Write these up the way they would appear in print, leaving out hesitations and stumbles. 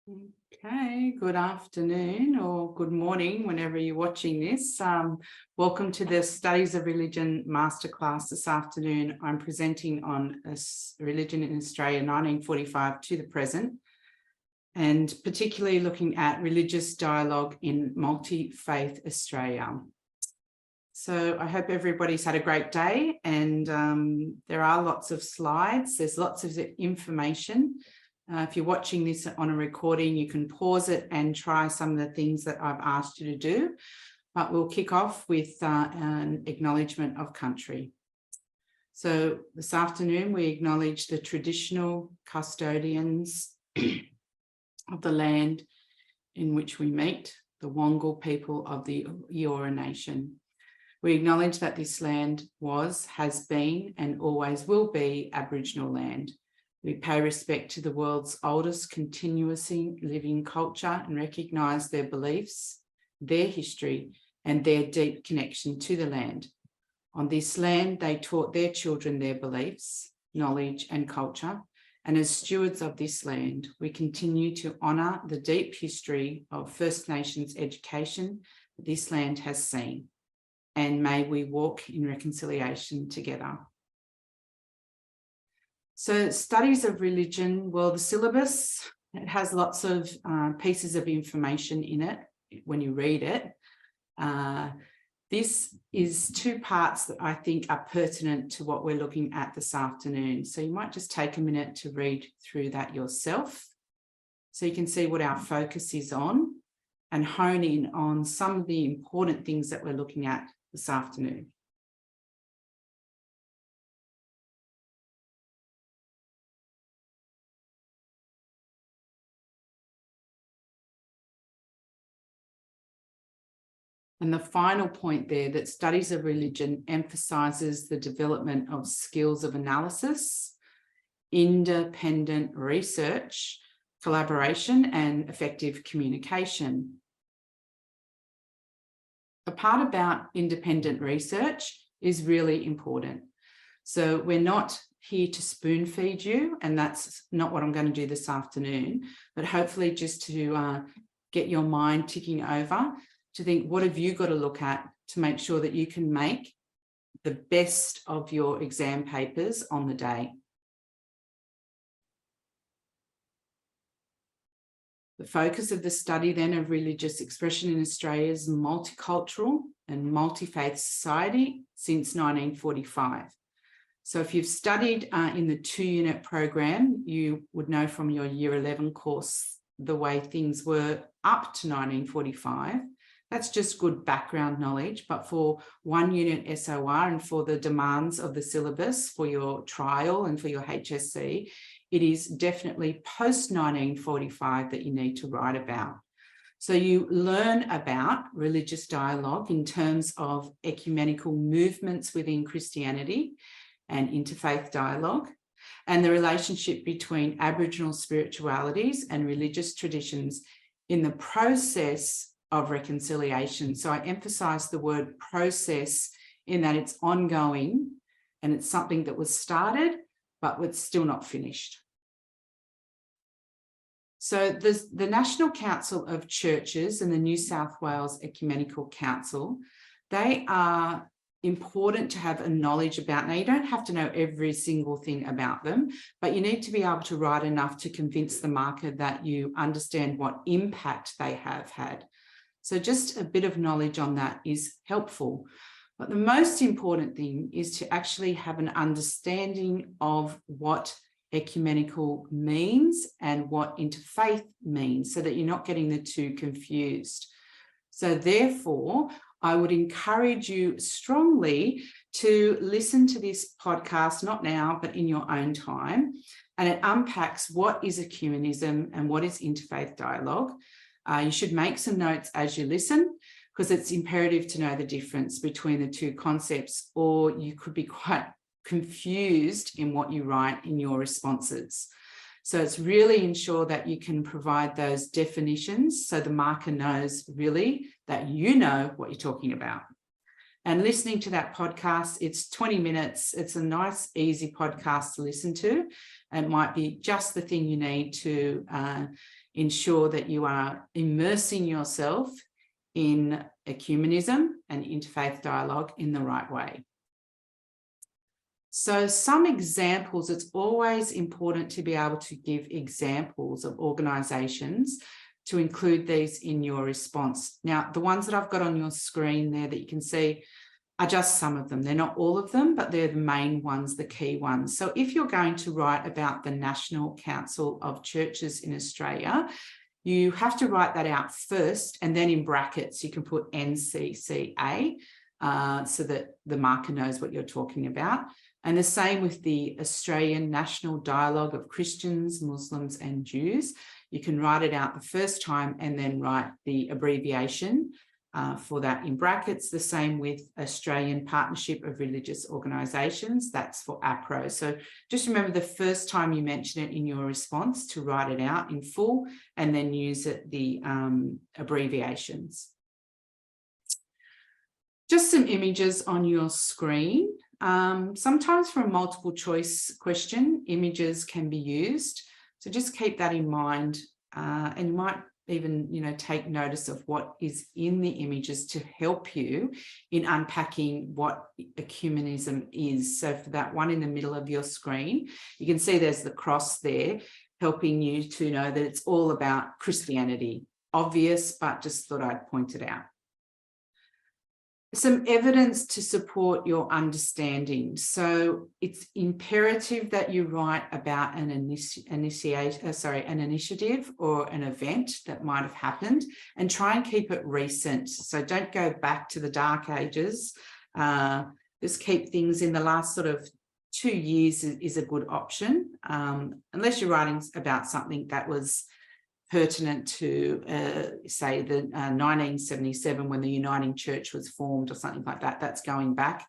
Okay, good afternoon or good morning whenever you're watching this. Welcome to the Studies of Religion Masterclass this afternoon. I'm presenting on Religion in Australia 1945 to the present, and particularly looking at religious dialogue in multi-faith Australia. So I hope everybody's had a great day, and there are lots of slides. There's lots of information. If you're watching this on a recording, you can pause it and try some of the things that I've asked you to do. But we'll kick off with an acknowledgement of country. So this afternoon, we acknowledge the traditional custodians of the land in which we meet, the Wongal people of the Eora Nation. We acknowledge that this land was, has been, and always will be Aboriginal land. We pay respect to the world's oldest continuously living culture and recognise their beliefs, their history, and their deep connection to the land. On this land, they taught their children their beliefs, knowledge, and culture. And as stewards of this land, we continue to honour the deep history of First Nations education that this land has seen. And may we walk in reconciliation together. So studies of religion, well, the syllabus, it has lots of pieces of information in it when you read it. This is two parts that I think are pertinent to what we're looking at this afternoon. So you might just take a minute to read through that yourself so you can see what our focus is on and hone in on some of the important things that we're looking at this afternoon. And the final point there, that studies of religion emphasises the development of skills of analysis, independent research, collaboration, and effective communication. The part about independent research is really important. So we're not here to spoon feed you, and that's not what I'm going to do this afternoon, but hopefully just to get your mind ticking over to think, what have you got to look at to make sure that you can make the best of your exam papers on the day? The focus of the study then of religious expression in Australia is multicultural and multi-faith society since 1945. So if you've studied in the 2-unit program, you would know from your Year 11 course the way things were up to 1945. That's just good background knowledge, but for 1-unit SOR and for the demands of the syllabus for your trial and for your HSC, it is definitely post-1945 that you need to write about. So you learn about religious dialogue in terms of ecumenical movements within Christianity and interfaith dialogue, and the relationship between Aboriginal spiritualities and religious traditions in the process of reconciliation. So I emphasize the word process in that it's ongoing and it's something that was started, but it's still not finished. So the National Council of Churches and the New South Wales Ecumenical Council, they are important to have a knowledge about. Now, you don't have to know every single thing about them, but you need to be able to write enough to convince the marker that you understand what impact they have had. So just a bit of knowledge on that is helpful. But the most important thing is to actually have an understanding of what ecumenical means and what interfaith means so that you're not getting the two confused. So therefore, I would encourage you strongly to listen to this podcast, not now, but in your own time. And it unpacks what is ecumenism and what is interfaith dialogue. You should make some notes as you listen, because it's imperative to know the difference between the two concepts, or you could be quite confused in what you write in your responses. So it's really ensure that you can provide those definitions so the marker knows really that you know what you're talking about. And listening to that podcast, it's 20 minutes. It's a nice, easy podcast to listen to. It might be just the thing you need to ensure that you are immersing yourself in ecumenism and interfaith dialogue in the right way. So some examples, it's always important to be able to give examples of organisations to include these in your response. Now, the ones that I've got on your screen there that you can see are just some of them. They're not all of them, but they're the main ones, the key ones. So if you're going to write about the National Council of Churches in Australia, you have to write that out first, and then in brackets you can put NCCA so that the marker knows what you're talking about. And the same with the Australian National Dialogue of Christians, Muslims and Jews. You can write it out the first time and then write the abbreviation for that in brackets. The same with Australian Partnership of Religious Organisations, that's for APRO. So just remember the first time you mention it in your response to write it out in full and then use the abbreviations. Just some images on your screen. Sometimes for a multiple choice question, images can be used. So just keep that in mind, and you might even, take notice of what is in the images to help you in unpacking what ecumenism is. So for that one in the middle of your screen, you can see there's the cross there, helping you to know that it's all about Christianity. Obvious, but just thought I'd point it out. Some evidence to support your understanding. So it's imperative that you write about an initiative or an event that might have happened, and try and keep it recent. So don't go back to the dark ages. Just keep things in the last sort of 2 years is a good option, unless you're writing about something that was pertinent to, say, the 1977 when the Uniting Church was formed or something like that. That's going back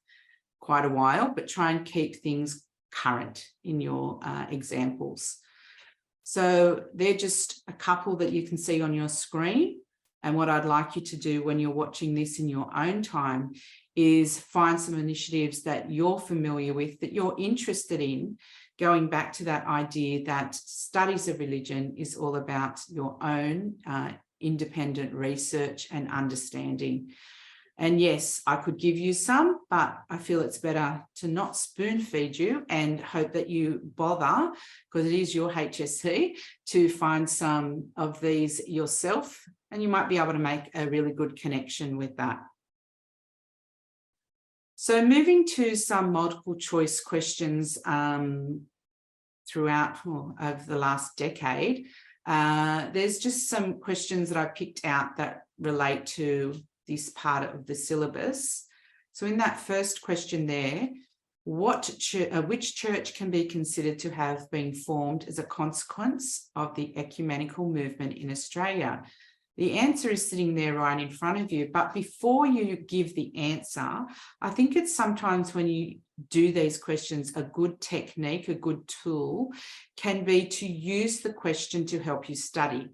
quite a while, but try and keep things current in your examples. So they're just a couple that you can see on your screen. And what I'd like you to do when you're watching this in your own time is find some initiatives that you're familiar with, that you're interested in, going back to that idea that studies of religion is all about your own independent research and understanding. And yes, I could give you some, but I feel it's better to not spoon feed you and hope that you bother, because it is your HSC, to find some of these yourself, and you might be able to make a really good connection with that. So moving to some multiple choice questions throughout over the last decade, there's just some questions that I picked out that relate to this part of the syllabus. So in that first question there, which church can be considered to have been formed as a consequence of the ecumenical movement in Australia? The answer is sitting there right in front of you. But before you give the answer, I think it's sometimes when you do these questions, a good technique, a good tool can be to use the question to help you study.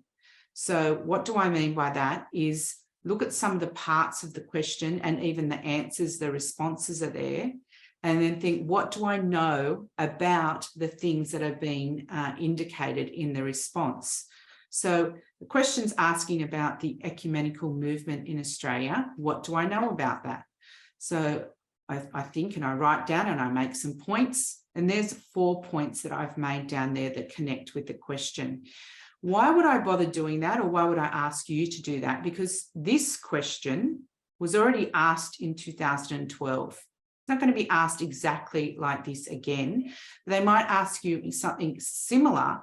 So what do I mean by that is look at some of the parts of the question and even the answers, the responses are there, and then think, what do I know about the things that are being indicated in the response? So the question's asking about the ecumenical movement in Australia. What do I know about that? So I think, and I write down and I make some points, and there's 4 points that I've made down there that connect with the question. Why would I bother doing that, or why would I ask you to do that? Because this question was already asked in 2012. It's not going to be asked exactly like this again. They might ask you something similar.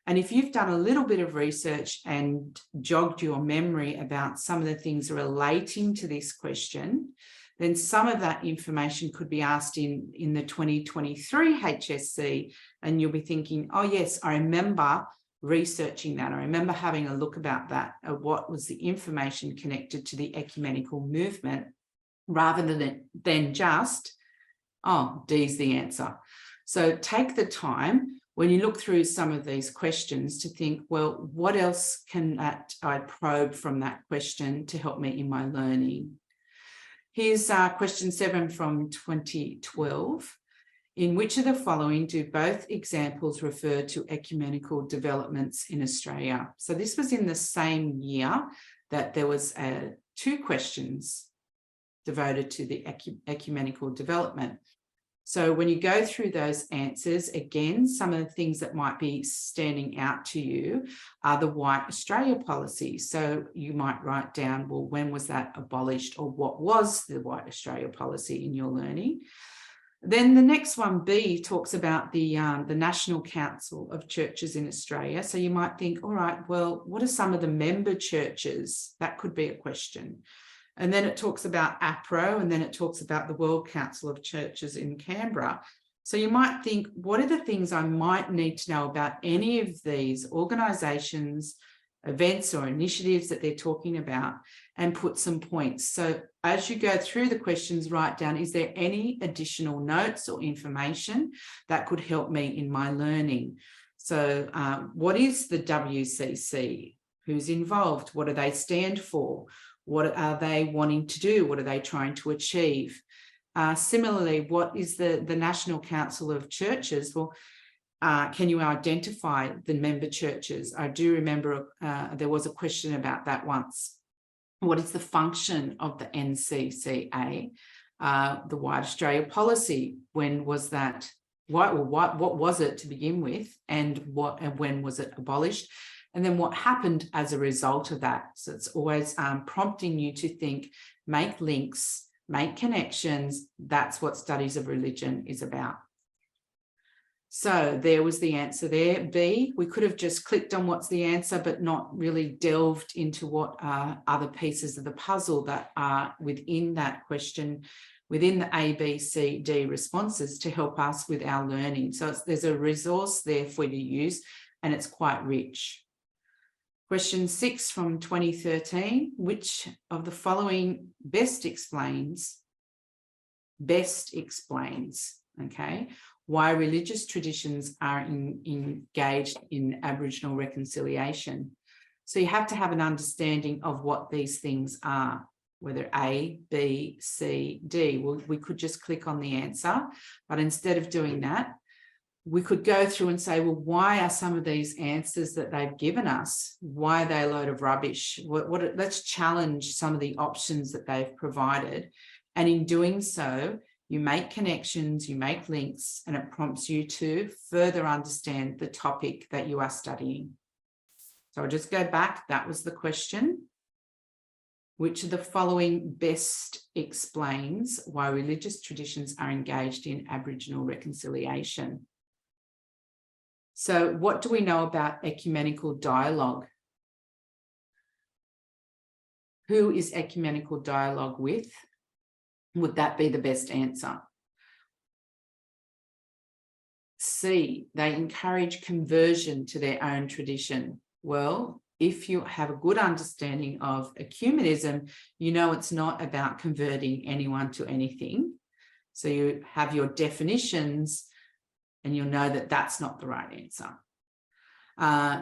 And if you've done a little bit of research and jogged your memory about some of the things relating to this question, then some of that information could be asked in the 2023 HSC, and you'll be thinking, oh yes, I remember researching that. I remember having a look about that, what was the information connected to the ecumenical movement, rather than just, oh, D's the answer. So take the time when you look through some of these questions to think, well, what else can I probe from that question to help me in my learning? Here's question 7 from 2012. In which of the following do both examples refer to ecumenical developments in Australia? So this was in the same year that there was 2 questions devoted to the ecumenical development. So when you go through those answers, again, some of the things that might be standing out to you are the White Australia policy. So you might write down, well, when was that abolished, or what was the White Australia policy in your learning? Then the next one, B, talks about the National Council of Churches in Australia. So you might think, all right, well, what are some of the member churches? That could be a question. And then it talks about APRO, and then it talks about the World Council of Churches in Canberra. So you might think, what are the things I might need to know about any of these organisations, events or initiatives that they're talking about, and put some points. So as you go through the questions, write down, is there any additional notes or information that could help me in my learning? So what is the WCC? Who's involved? What do they stand for? What are they wanting to do? What are they trying to achieve? Similarly, what is the National Council of Churches? Well, can you identify the member churches? I do remember there was a question about that once. What is the function of the NCCA? The White Australia policy, when was that? What was it to begin with, and when was it abolished? And then what happened as a result of that? So it's always prompting you to think, make links, make connections. That's what studies of religion is about. So there was the answer there. B, we could have just clicked on what's the answer, but not really delved into what are other pieces of the puzzle that are within that question, within the A, B, C, D responses to help us with our learning. So there's a resource there for you to use, and it's quite rich. Question 6 from 2013, which of the following best explains, okay, why religious traditions are engaged in Aboriginal reconciliation? So you have to have an understanding of what these things are, whether A, B, C, D. Well, we could just click on the answer, but instead of doing that, we could go through and say, well, why are some of these answers that they've given us, why are they a load of rubbish? Let's challenge some of the options that they've provided. And in doing so, you make connections, you make links, and it prompts you to further understand the topic that you are studying. So I'll just go back. That was the question. Which of the following best explains why religious traditions are engaged in Aboriginal reconciliation? So what do we know about ecumenical dialogue? Who is ecumenical dialogue with? Would that be the best answer? C, they encourage conversion to their own tradition. Well, if you have a good understanding of ecumenism, you know it's not about converting anyone to anything. So you have your definitions, and you'll know that that's not the right answer.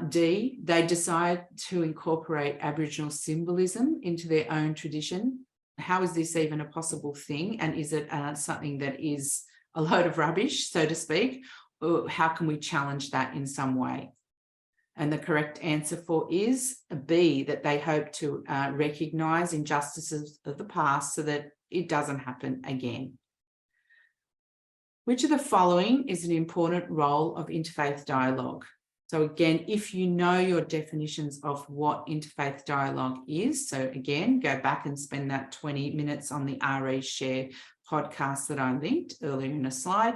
D, they decide to incorporate Aboriginal symbolism into their own tradition. How is this even a possible thing? And is it something that is a load of rubbish, so to speak? Or how can we challenge that in some way? And the correct answer for is B, that they hope to recognise injustices of the past so that it doesn't happen again. Which of the following is an important role of interfaith dialogue? So again, if you know your definitions of what interfaith dialogue is, so again, go back and spend that 20 minutes on the RE Share podcast that I linked earlier in a slide.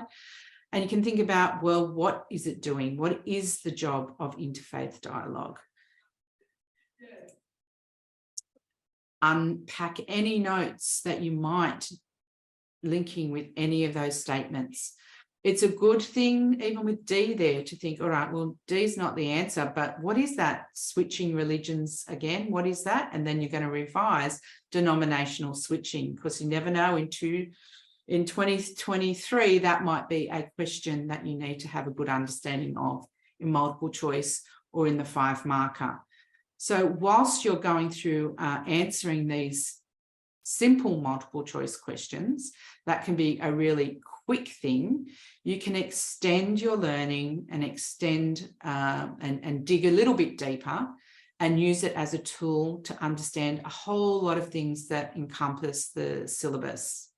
And you can think about, well, what is it doing? What is the job of interfaith dialogue? Unpack any notes that you might linking with any of those statements. It's a good thing, even with D there, to think, all right, well, D is not the answer, but what is that? Switching religions again, what is that? And then you're going to revise denominational switching, because you never know, in 2023, that might be a question that you need to have a good understanding of in multiple choice or in the 5 marker. So whilst you're going through answering these simple multiple choice questions, that can be a really quick thing, you can extend your learning and extend and dig a little bit deeper and use it as a tool to understand a whole lot of things that encompass the syllabus.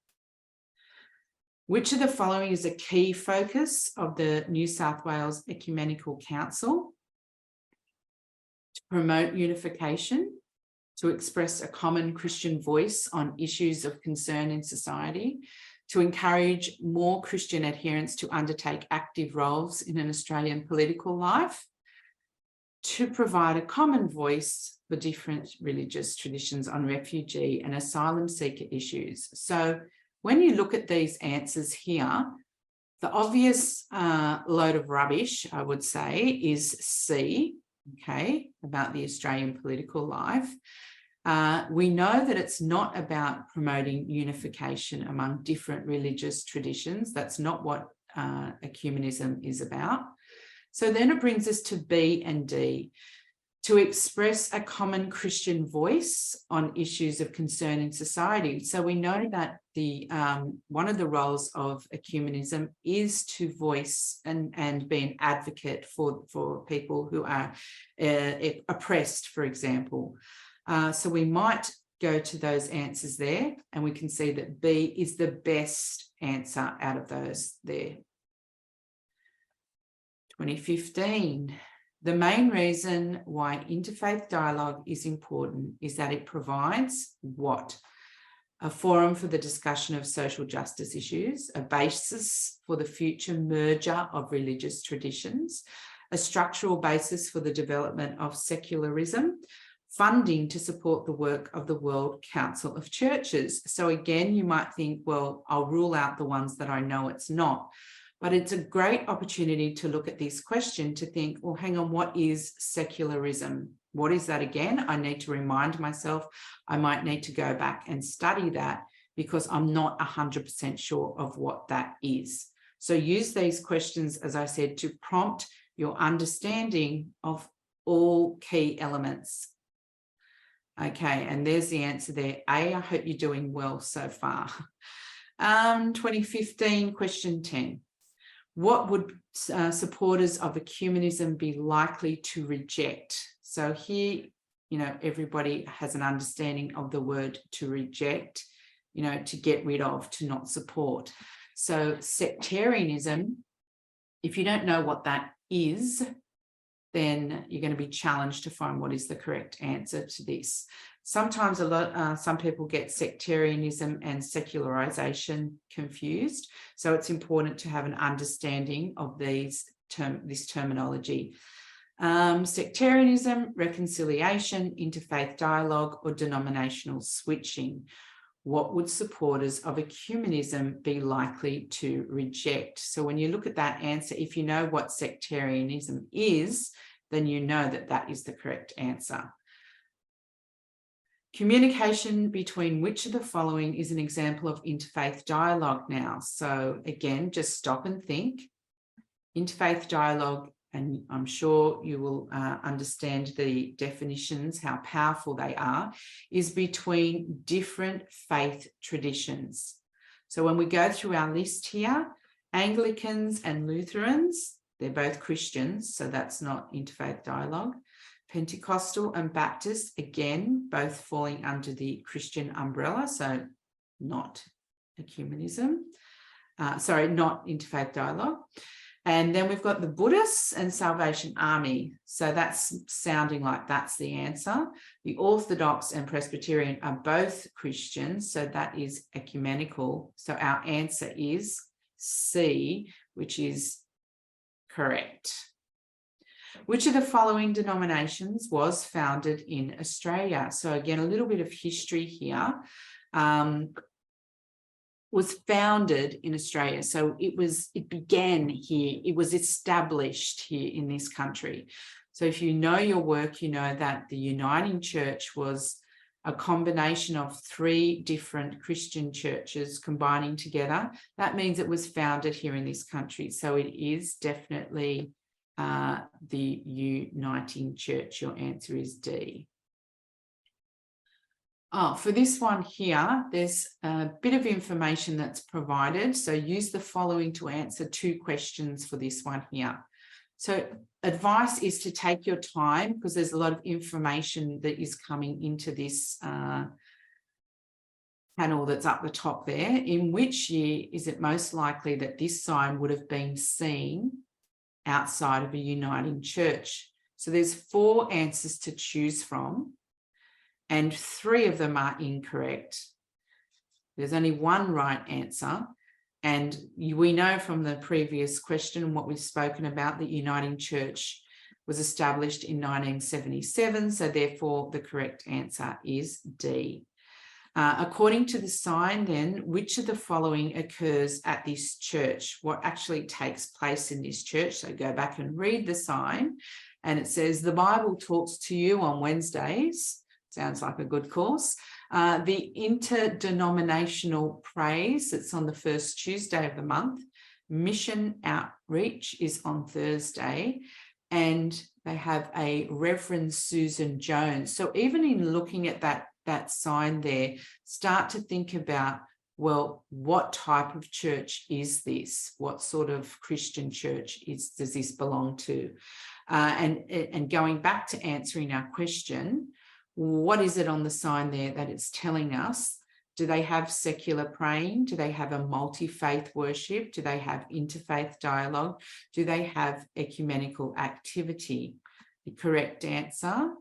Which of the following is a key focus of the New South Wales Ecumenical Council? To promote unification, to express a common Christian voice on issues of concern in society, to encourage more Christian adherents to undertake active roles in an Australian political life, to provide a common voice for different religious traditions on refugee and asylum seeker issues. So when you look at these answers here, the obvious load of rubbish, I would say, is C, okay, about the Australian political life. We know that it's not about promoting unification among different religious traditions. That's not what ecumenism is about. So then it brings us to B and D, to express a common Christian voice on issues of concern in society. So we know that the one of the roles of ecumenism is to voice and be an advocate for people who are oppressed, for example. So we might go to those answers there, and we can see that B is the best answer out of those there. 2015. The main reason why interfaith dialogue is important is that it provides what? A forum for the discussion of social justice issues, a basis for the future merger of religious traditions, a structural basis for the development of secularism, funding to support the work of the World Council of Churches. So again, you might think, well, I'll rule out the ones that I know it's not. But it's a great opportunity to look at this question to think, well, hang on, what is secularism? What is that again? I need to remind myself. I might need to go back and study that because I'm not 100% sure of what that is. So use these questions, as I said, to prompt your understanding of all key elements. Okay, and there's the answer there. A, I hope you're doing well so far. 2015, question 10. What would supporters of ecumenism be likely to reject? So here, you know, everybody has an understanding of the word to reject, you know, to get rid of, to not support. So sectarianism, if you don't know what that is, then you're going to be challenged to find what is the correct answer to this. Sometimes some people get sectarianism and secularization confused. So it's important to have an understanding of this terminology. Sectarianism, reconciliation, interfaith dialogue, or denominational switching. What would supporters of ecumenism be likely to reject? So when you look at that answer, if you know what sectarianism is, then you know that that is the correct answer. Communication between which of the following is an example of interfaith dialogue now? So again, just stop and think. Interfaith dialogue, and I'm sure you will understand the definitions, how powerful they are, is between different faith traditions. So when we go through our list here, Anglicans and Lutherans, they're both Christians, so that's not interfaith dialogue. Pentecostal and Baptist, again, both falling under the Christian umbrella, so not ecumenism. Not interfaith dialogue. And then we've got the Buddhists and Salvation Army. So that's sounding like that's the answer. The Orthodox and Presbyterian are both Christians, so that is ecumenical. So our answer is C, which is correct. Which of the following denominations was founded in Australia? So again, a little bit of history here. Was founded in Australia. So it began here. It was established here in this country. So if you know your work, you know that the Uniting Church was a combination of 3 different Christian churches combining together. That means it was founded here in this country. So it is definitely the Uniting Church. Your answer is D. Oh, for this one here, there's a bit of information that's provided. So use the following to answer 2 questions for this one here. So advice is to take your time because there's a lot of information that is coming into this panel that's up the top there. In which year is it most likely that this sign would have been seen outside of a uniting church? So there's 4 answers to choose from, and 3 of them are incorrect. There's only 1 right answer. And we know from the previous question and what we've spoken about, the uniting church was established in 1977. So therefore, the correct answer is D. According to the sign, then, which of the following occurs at this church? What actually takes place in this church? So go back and read the sign. And it says, the Bible talks to you on Wednesdays. Sounds like a good course. The interdenominational praise, that's on the first Tuesday of the month. Mission outreach is on Thursday. And they have a Reverend Susan Jones. So even in looking at that sign there, start to think about, well, what type of church is this? What sort of Christian church does this belong to? And going back to answering our question, what is it on the sign there that it's telling us? Do they have secular praying? Do they have a multi-faith worship? Do they have interfaith dialogue? Do they have ecumenical activity? The correct answer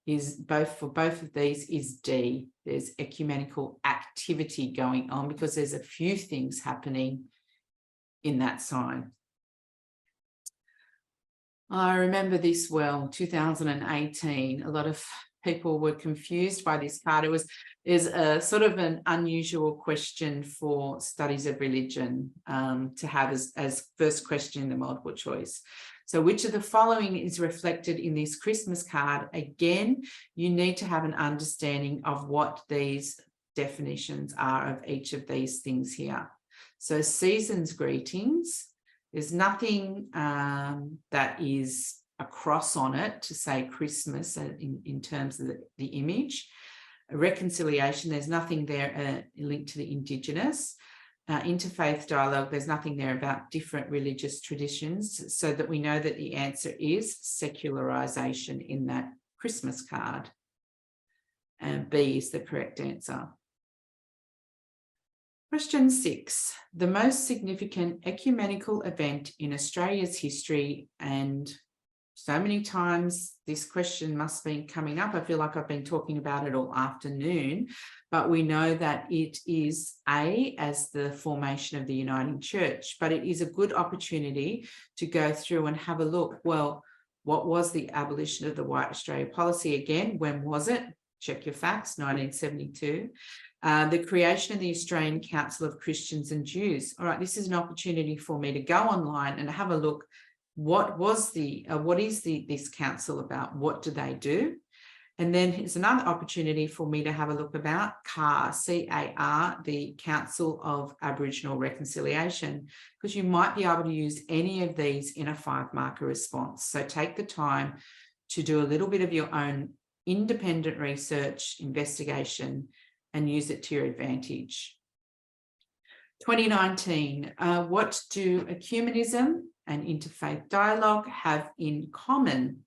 is for both of these is D. There's ecumenical activity going on because there's a few things happening in that sign. I remember this well, 2018, a lot of people were confused by this card. Is a sort of an unusual question for studies of religion to have as first question in the multiple choice. So which of the following is reflected in this Christmas card? Again, you need to have an understanding of what these definitions are of each of these things here. So season's greetings, there's nothing that is a cross on it to say Christmas in terms of the image. Reconciliation, there's nothing there linked to the Indigenous. Interfaith dialogue, there's nothing there about different religious traditions, so that we know that the answer is secularization in that Christmas card. And B is the correct answer. Question 6, the most significant ecumenical event in Australia's history, and so many times this question must be coming up. I feel like I've been talking about it all afternoon, but we know that it is A as the formation of the Uniting Church, but it is a good opportunity to go through and have a look. Well, what was the abolition of the White Australia policy again? When was it? Check your facts, 1972. The creation of the Australian Council of Christians and Jews. All right, this is an opportunity for me to go online and have a look. What is this council about? What do they do? And then here's another opportunity for me to have a look about CAR, C-A-R, the Council of Aboriginal Reconciliation, because you might be able to use any of these in a 5-marker response. So take the time to do a little bit of your own independent research, investigation, and use it to your advantage. 2019, what do ecumenism and interfaith dialogue have in common?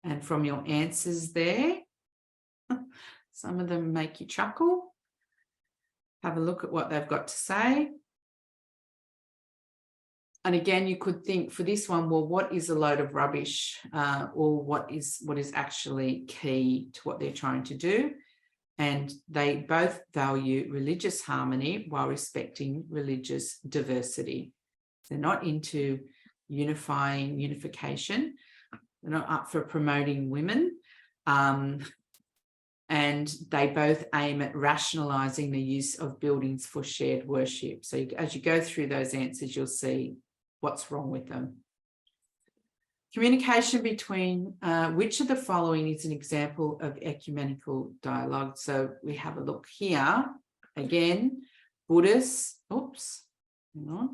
And from your answers there, some of them make you chuckle. Have a look at what they've got to say. And again, you could think for this one, well, what is a load of rubbish, or what is actually key to what they're trying to do? And they both value religious harmony while respecting religious diversity. They're not into unification. They're not up for promoting women. And they both aim at rationalising the use of buildings for shared worship. So as you go through those answers, you'll see what's wrong with them. Communication between, which of the following is an example of ecumenical dialogue? So we have a look here. Again, Buddhists, oops, hang on.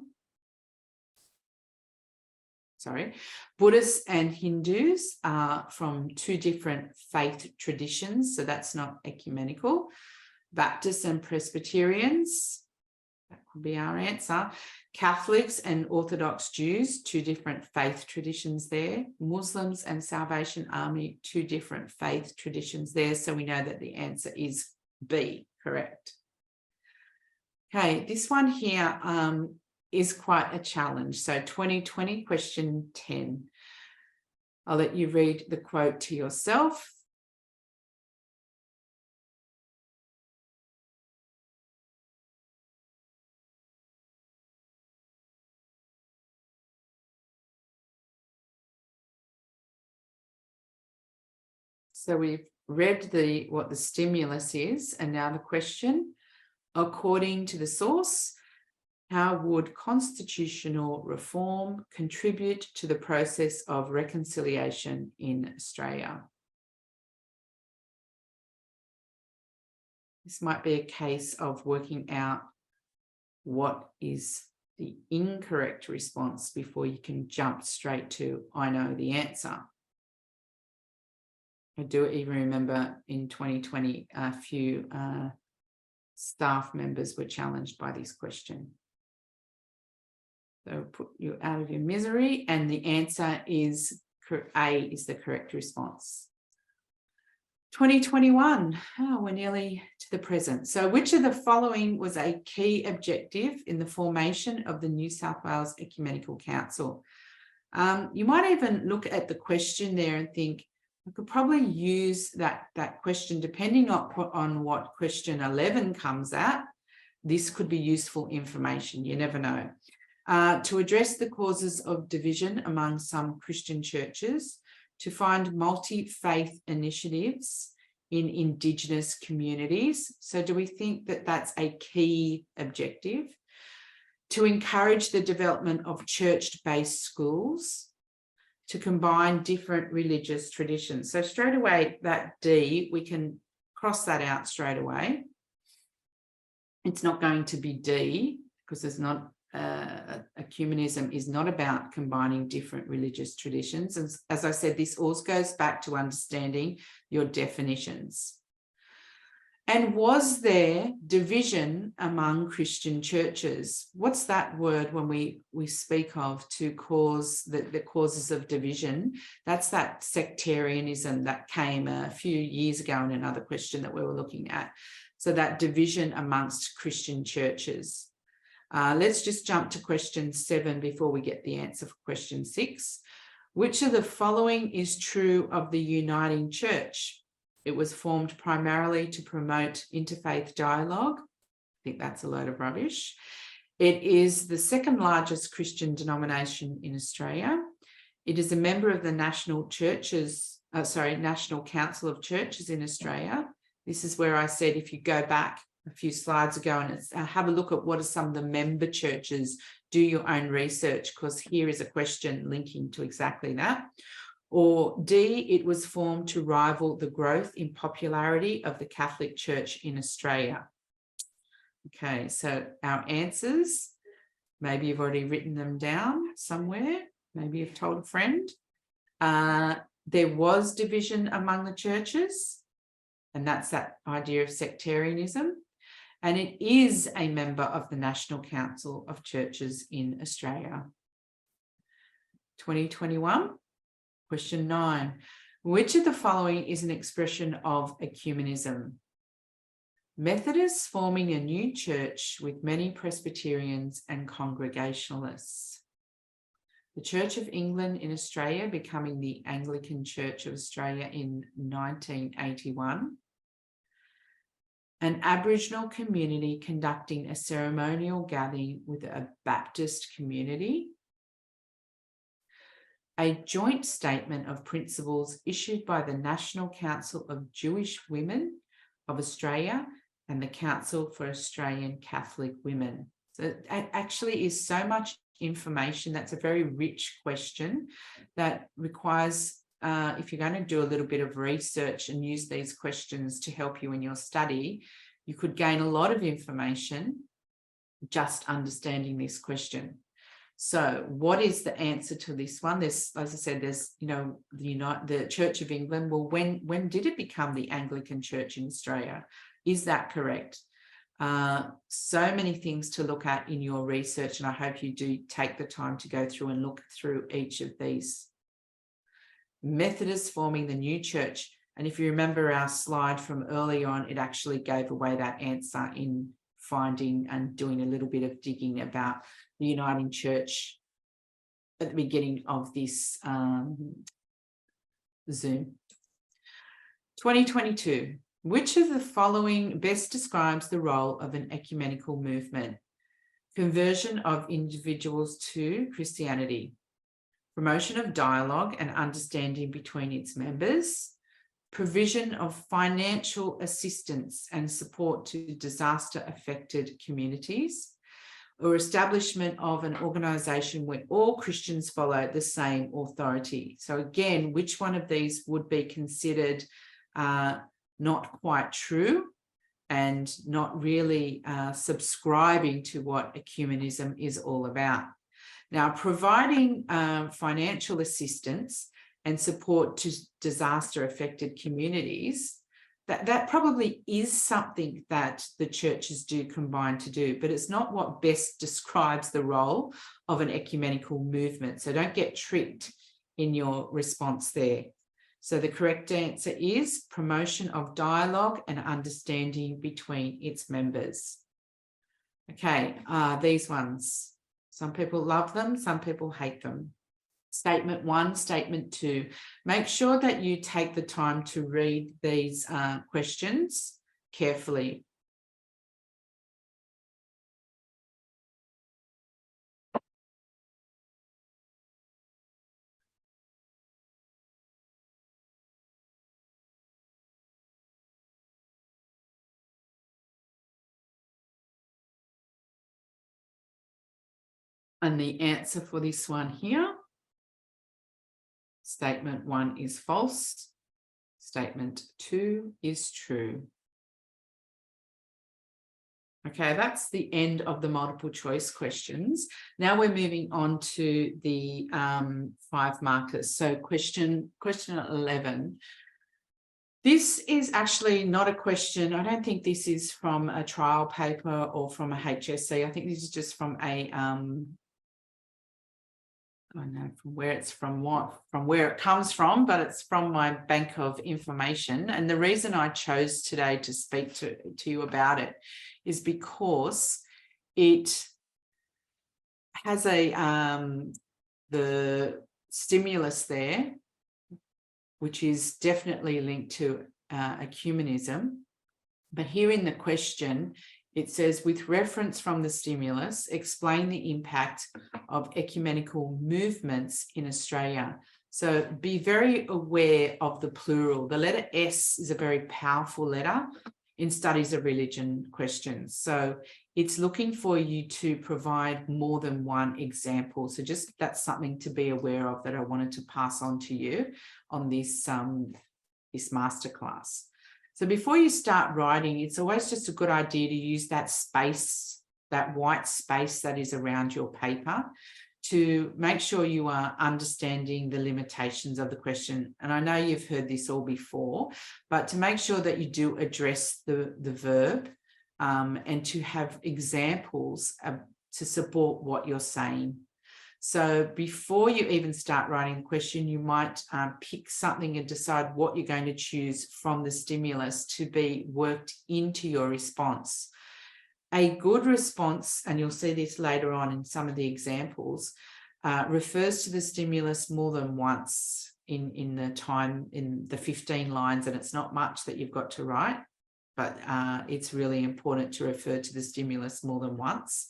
Buddhists and Hindus are from two different faith traditions, so that's not ecumenical. Baptists and Presbyterians, that could be our answer. Catholics and Orthodox Jews, two different faith traditions there. Muslims and Salvation Army, two different faith traditions there. So we know that the answer is B, correct. Okay, this one here is quite a challenge. So 2020, question 10. I'll let you read the quote to yourself. So we've read what the stimulus is, and now the question. According to the source, how would constitutional reform contribute to the process of reconciliation in Australia? This might be a case of working out what is the incorrect response before you can jump straight to, I know the answer. I do even remember in 2020, a few staff members were challenged by this question. So put you out of your misery, and the answer is A is the correct response. 2021, we're nearly to the present. So which of the following was a key objective in the formation of the New South Wales Ecumenical Council? You might even look at the question there and think, I could probably use that question depending on what question 11 comes at. This could be useful information, you never know. To address the causes of division among some Christian churches, to find multi-faith initiatives in Indigenous communities. So do we think that that's a key objective? To encourage the development of church-based schools, to combine different religious traditions. So straight away, that D, we can cross that out straight away. It's not going to be D, because there's not ecumenism is not about combining different religious traditions. And as I said, this also goes back to understanding your definitions. And was there division among Christian churches? What's that word when we speak of to cause the causes of division? That's that sectarianism that came a few years ago in another question that we were looking at. So that division amongst Christian churches. Let's just jump to question 7 before we get the answer for question 6. Which of the following is true of the Uniting Church? It was formed primarily to promote interfaith dialogue. I think that's a load of rubbish. It is the second largest Christian denomination in Australia. It is a member of the National Council of Churches in Australia. This is where I said, if you go back a few slides ago and have a look at what are some of the member churches, do your own research, because here is a question linking to exactly that. Or D, it was formed to rival the growth in popularity of the Catholic Church in Australia. Okay, so our answers, maybe you've already written them down somewhere, maybe you've told a friend. There was division among the churches, and that's that idea of sectarianism. And it is a member of the National Council of Churches in Australia. 2021. Question 9, which of the following is an expression of ecumenism? Methodists forming a new church with many Presbyterians and Congregationalists. The Church of England in Australia becoming the Anglican Church of Australia in 1981. An Aboriginal community conducting a ceremonial gathering with a Baptist community. A joint statement of principles issued by the National Council of Jewish Women of Australia and the Council for Australian Catholic Women. So it actually is so much information. That's a very rich question that requires, if you're going to do a little bit of research and use these questions to help you in your study, you could gain a lot of information just understanding this question. So what is the answer to this one? There's, as I said, there's, the Church of England. Well, when did it become the Anglican Church in Australia? Is that correct? So many things to look at in your research, and I hope you do take the time to go through and look through each of these. Methodists forming the new church. And if you remember our slide from early on, it actually gave away that answer in finding and doing a little bit of digging about the Uniting Church at the beginning of this Zoom. 2022. Which of the following best describes the role of an ecumenical movement? Conversion of individuals to Christianity, promotion of dialogue and understanding between its members, provision of financial assistance and support to disaster-affected communities, or establishment of an organisation where all Christians follow the same authority. So again, which one of these would be considered not quite true and not really subscribing to what ecumenism is all about? Now, providing financial assistance and support to disaster-affected communities, that probably is something that the churches do combine to do, but it's not what best describes the role of an ecumenical movement. So don't get tricked in your response there. So the correct answer is promotion of dialogue and understanding between its members. Okay, these ones. Some people love them, some people hate them. Statement 1, statement 2. Make sure that you take the time to read these questions carefully. And the answer for this one here, statement 1 is false. Statement 2 is true. Okay, that's the end of the multiple choice questions. Now we're moving on to the 5 markers. So question 11. This is actually not a question. I don't think this is from a trial paper or from a HSC. I think this is just from a I don't know from where it's from where it comes from, but it's from my bank of information. And the reason I chose today to speak to you about it is because it has the stimulus there, which is definitely linked to ecumenism. But here in the question, it says, with reference from the stimulus, explain the impact of ecumenical movements in Australia. So be very aware of the plural. The letter S is a very powerful letter in studies of religion questions. So it's looking for you to provide more than one example. So just that's something to be aware of that I wanted to pass on to you on this masterclass. So before you start writing, it's always just a good idea to use that space, that white space that is around your paper, to make sure you are understanding the limitations of the question. And I know you've heard this all before, but to make sure that you do address the verb and to have examples to support what you're saying. So before you even start writing the question, you might pick something and decide what you're going to choose from the stimulus to be worked into your response. A good response, and you'll see this later on in some of the examples, refers to the stimulus more than once in the 15 lines, and it's not much that you've got to write, but it's really important to refer to the stimulus more than once.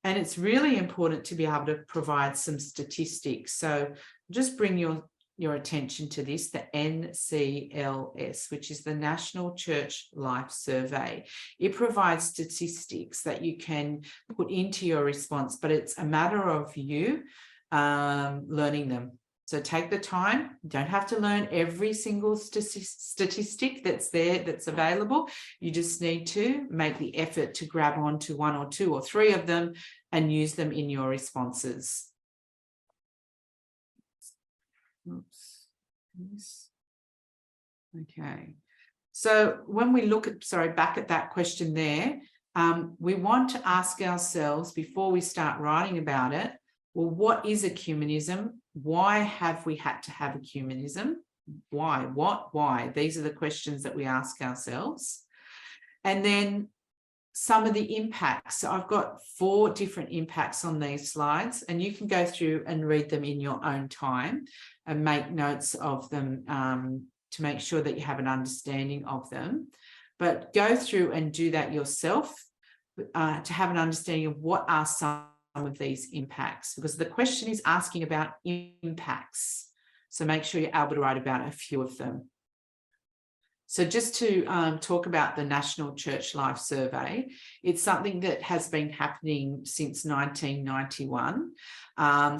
And it's really important to be able to provide some statistics. So just bring your attention to this, the NCLS, which is the National Church Life Survey. It provides statistics that you can put into your response, but it's a matter of you learning them. So take the time. You don't have to learn every single statistic that's there, that's available. You just need to make the effort to grab onto 1 or 2 or 3 of them and use them in your responses. Oops. Okay. So when we look at, back at that question there, we want to ask ourselves before we start writing about it, well, what is ecumenism? Why have we had to have ecumenism? Why? What? Why? These are the questions that we ask ourselves. And then some of the impacts. So I've got 4 different impacts on these slides, and you can go through and read them in your own time and make notes of them to make sure that you have an understanding of them. But go through and do that yourself to have an understanding of what are some of these impacts, because the question is asking about impacts. So make sure you're able to write about a few of them. So just to talk about the National Church Life Survey, it's something that has been happening since 1991.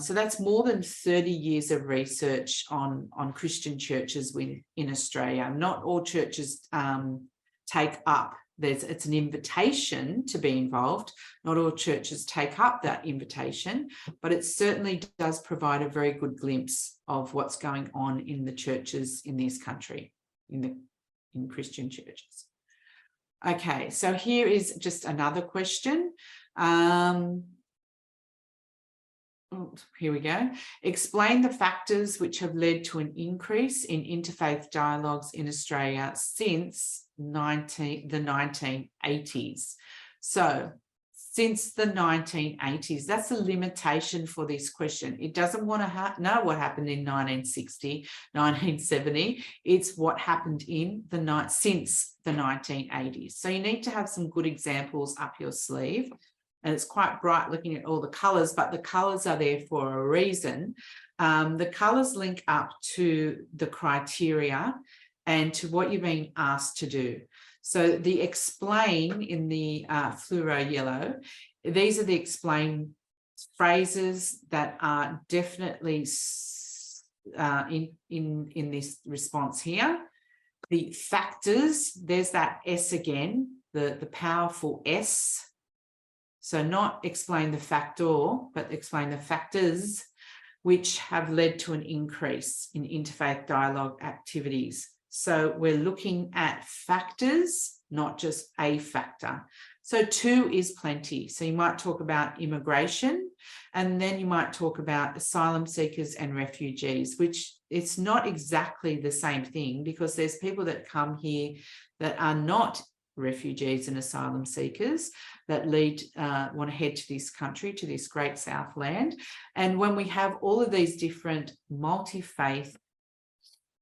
So that's more than 30 years of research on Christian churches in Australia. Not all churches take up. It's an invitation to be involved. Not all churches take up that invitation, but it certainly does provide a very good glimpse of what's going on in the churches in this country, in Christian churches. Okay, so here is just another question. Here we go. Explain the factors which have led to an increase in interfaith dialogues in Australia since the 1980s. So since the 1980s, that's a limitation for this question. It doesn't want to know what happened in 1960, 1970. It's what happened since the 1980s. So you need to have some good examples up your sleeve. And it's quite bright looking at all the colours, but the colours are there for a reason. The colours link up to the criteria and to what you're being asked to do. So the explain in the fluoro yellow, these are the explain phrases that are definitely in this response here. The factors, there's that S again, the powerful S. So not explain the factor, but explain the factors which have led to an increase in interfaith dialogue activities. So we're looking at factors, not just a factor. So 2 is plenty. So you might talk about immigration, and then you might talk about asylum seekers and refugees, which it's not exactly the same thing, because there's people that come here that are not refugees and asylum seekers that want to head to this country, to this great Southland. And when we have all of these different multi-faith,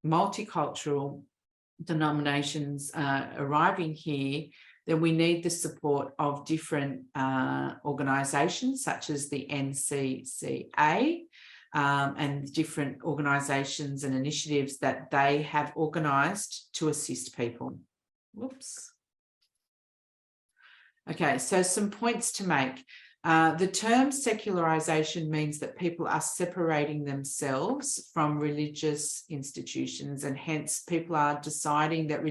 multicultural denominations arriving here, then we need the support of different organisations such as the NCCA and different organisations and initiatives that they have organised to assist people. Whoops. Okay, so some points to make. The term secularization means that people are separating themselves from religious institutions, and hence people are deciding that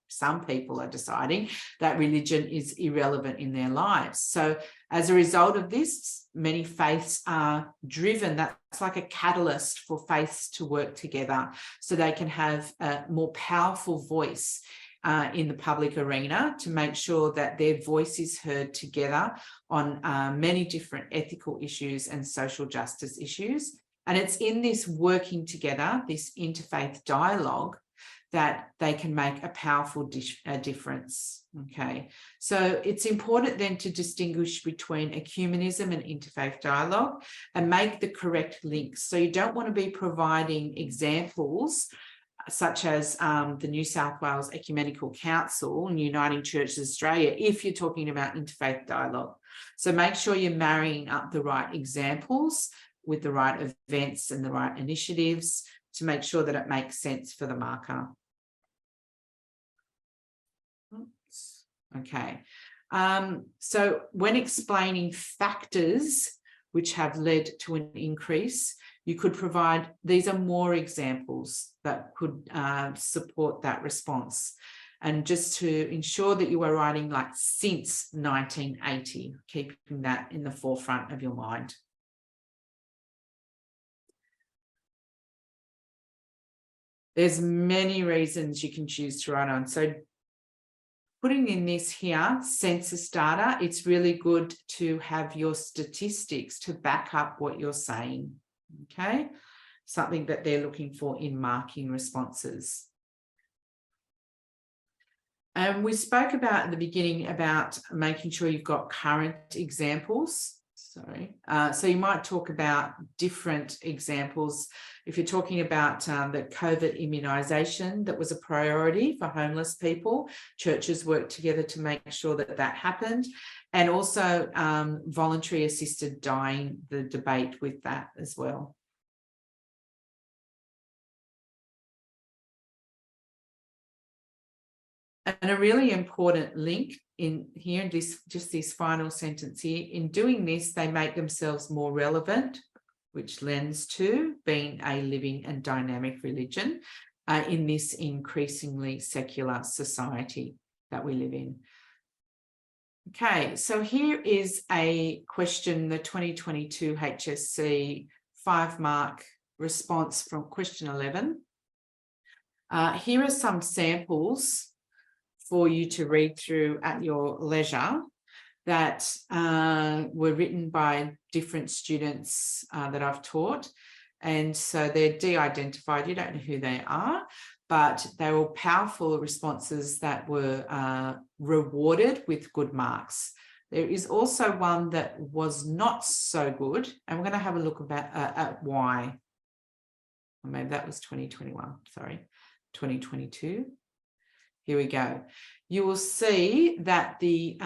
some people are deciding that religion is irrelevant in their lives. So as a result of this, many faiths are driven. That's like a catalyst for faiths to work together so they can have a more powerful voice in the public arena, to make sure that their voice is heard together on many different ethical issues and social justice issues. And it's in this working together, this interfaith dialogue, that they can make a powerful difference. Okay, so it's important then to distinguish between ecumenism and interfaith dialogue and make the correct links. So you don't want to be providing examples such as the New South Wales Ecumenical Council and Uniting Churches Australia, if you're talking about interfaith dialogue. So make sure you're marrying up the right examples with the right events and the right initiatives to make sure that it makes sense for the marker. Oops. Okay. So when explaining factors which have led to an increase, you could provide, these are more examples that could support that response. And just to ensure that you are writing like since 1980, keeping that in the forefront of your mind. There's many reasons you can choose to write on. So putting in this here, census data, it's really good to have your statistics to back up what you're saying, okay? Something that they're looking for in marking responses. And we spoke about at the beginning about making sure you've got current examples. So you might talk about different examples. If you're talking about the COVID immunisation that was a priority for homeless people, churches worked together to make sure that that happened. And also voluntary assisted dying, the debate with that as well. And a really important link in here, this final sentence here, in doing this, they make themselves more relevant, which lends to being a living and dynamic religion in this increasingly secular society that we live in. Okay, so here is a question, the 2022 HSC 5-mark response from question 11. Here are some samples for you to read through at your leisure that were written by different students that I've taught. And so they're de-identified, you don't know who they are, but they were powerful responses that were rewarded with good marks. There is also one that was not so good, and we're going to have a look at why. Or maybe that was 2021, sorry, 2022. Here we go. You will see that the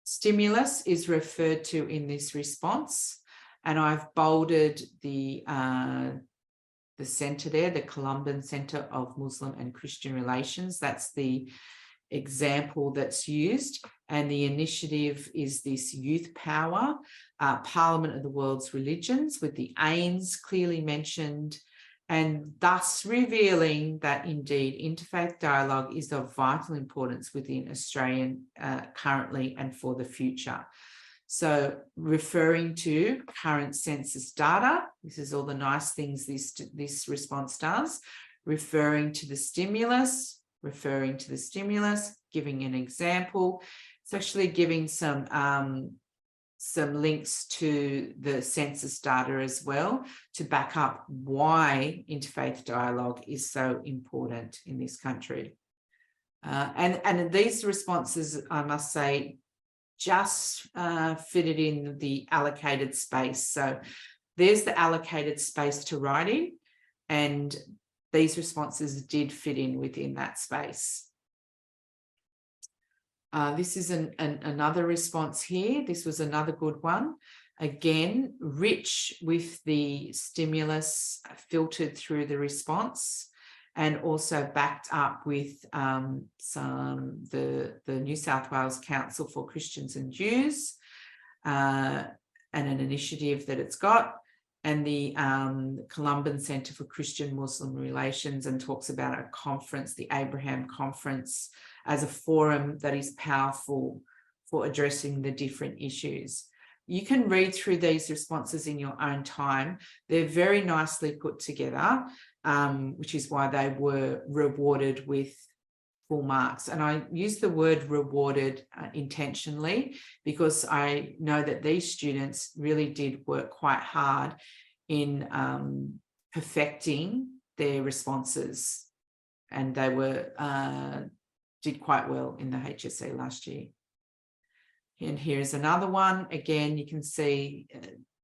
stimulus is referred to in this response, and I've bolded the centre there, the Columban Centre of Muslim and Christian Relations. That's the example that's used, and the initiative is this youth power, Parliament of the World's Religions, with the aims clearly mentioned, and thus revealing that indeed interfaith dialogue is of vital importance within Australian currently and for the future. So referring to current census data, this is all the nice things this response does, referring to the stimulus, giving an example. It's actually giving some links to the census data as well to back up why interfaith dialogue is so important in this country. And these responses, I must say, just fitted in the allocated space. So there's the allocated space to write in, and these responses did fit in within that space. This is another response here. This was another good one. Again, rich with the stimulus filtered through the response, and also backed up with the New South Wales Council for Christians and Jews and an initiative that it's got, and the Columban Centre for Christian Muslim Relations, and talks about a conference, the Abraham Conference, as a forum that is powerful for addressing the different issues. You can read through these responses in your own time. They're very nicely put together, which is why they were rewarded with full marks. And I use the word rewarded intentionally, because I know that these students really did work quite hard in perfecting their responses, and they were did quite well in the HSC last year. And here's another one. Again, you can see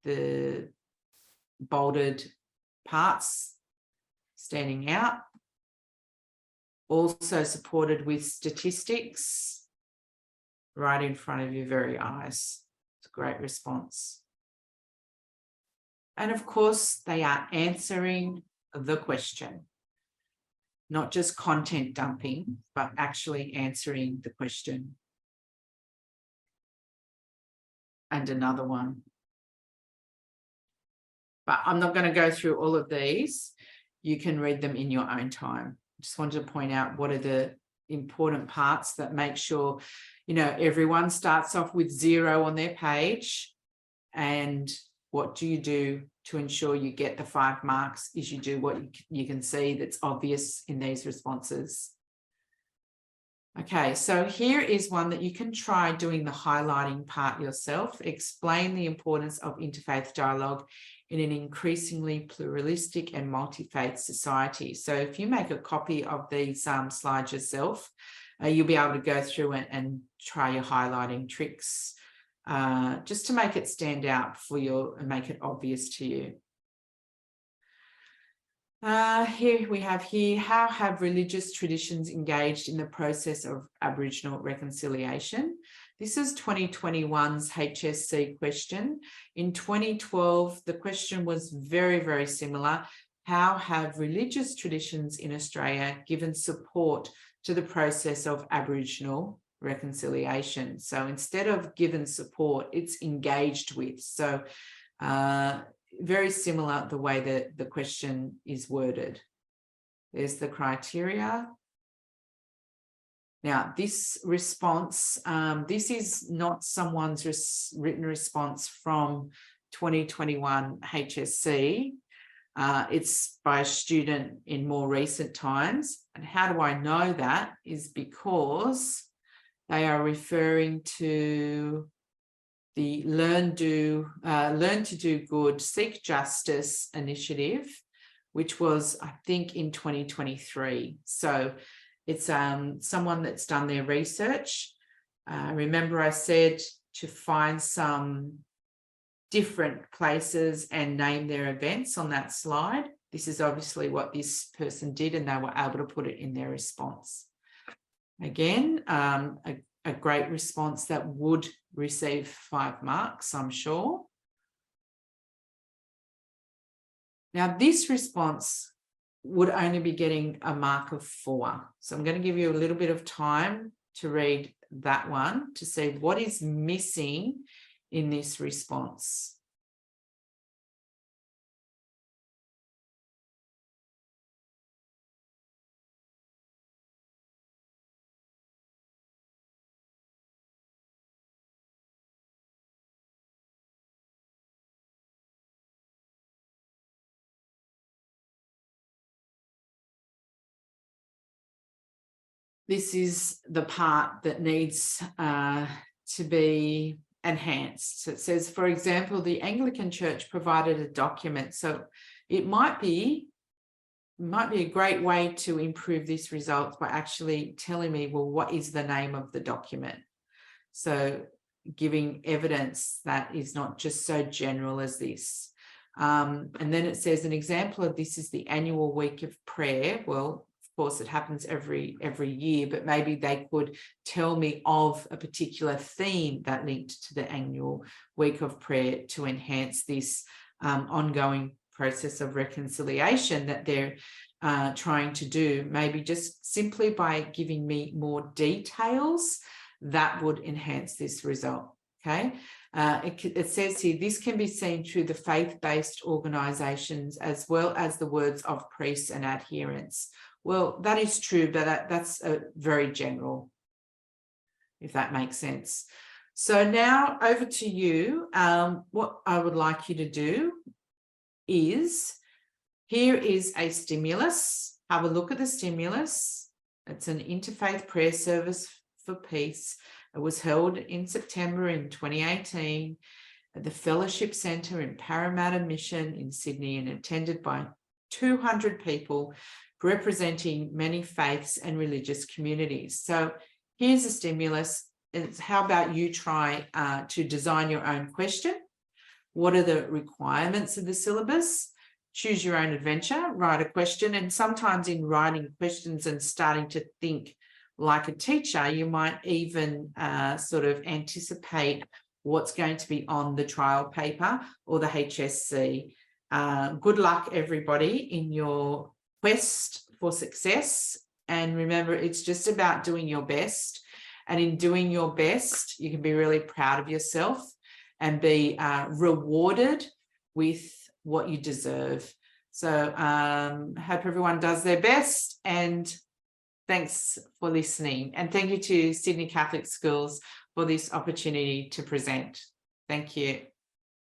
the bolded parts standing out. Also supported with statistics right in front of your very eyes. It's a great response. And of course, they are answering the question. Not just content dumping, but actually answering the question. And another one. But I'm not going to go through all of these. You can read them in your own time. Just wanted to point out what are the important parts that make sure, you know, everyone starts off with 0 on their page. And what do you do to ensure you get the 5 marks is you do what you can see that's obvious in these responses. Okay, so here is one that you can try doing the highlighting part yourself. Explain the importance of interfaith dialogue in an increasingly pluralistic and multi-faith society. So if you make a copy of these slides yourself, you'll be able to go through and try your highlighting tricks just to make it stand out for you and make it obvious to you. Here we have how have religious traditions engaged in the process of Aboriginal reconciliation? This is 2021's HSC question. In 2012, the question was very, very similar. How have religious traditions in Australia given support to the process of Aboriginal reconciliation? So instead of given support, it's engaged with. So very similar the way that the question is worded. There's the criteria. Now, this response, this is not someone's written response from 2021 HSC. It's by a student in more recent times. And how do I know that? Is because they are referring to the Learn to Do Good, Seek Justice initiative, which was, I think, in 2023. So it's someone that's done their research. Remember I said to find some different places and name their events on that slide. This is obviously what this person did, and they were able to put it in their response. Again, a great response that would receive 5 marks, I'm sure. Now, this response would only be getting a mark of 4. So I'm going to give you a little bit of time to read that one to see what is missing in this response. This is the part that needs to be enhanced. So it says, for example, the Anglican Church provided a document. So it might be a great way to improve this result by actually telling me, well, what is the name of the document? So giving evidence that is not just so general as this. And then it says an example of this is the annual week of prayer. Well, of course, it happens every year, but maybe they could tell me of a particular theme that linked to the annual week of prayer to enhance this ongoing process of reconciliation that they're trying to do. Maybe just simply by giving me more details, that would enhance this result. Okay. It says here, this can be seen through the faith-based organisations as well as the words of priests and adherents. Well, that is true, but that's very general, if that makes sense. So now over to you. What I would like you to do is, here is a stimulus. Have a look at the stimulus. It's an interfaith prayer service for peace. It was held in September in 2018 at the Fellowship Centre in Parramatta Mission in Sydney, and attended by 200 people representing many faiths and religious communities. So here's a stimulus. It's how about you try to design your own question? What are the requirements of the syllabus? Choose your own adventure, write a question, and sometimes in writing questions and starting to think like a teacher, you might even sort of anticipate what's going to be on the trial paper or the HSC. Good luck, everybody, in your quest for success. And remember, it's just about doing your best. And in doing your best, you can be really proud of yourself and be rewarded with what you deserve. So hope everyone does their best, and Thanks for listening. And thank you to Sydney Catholic Schools for this opportunity to present. Thank you.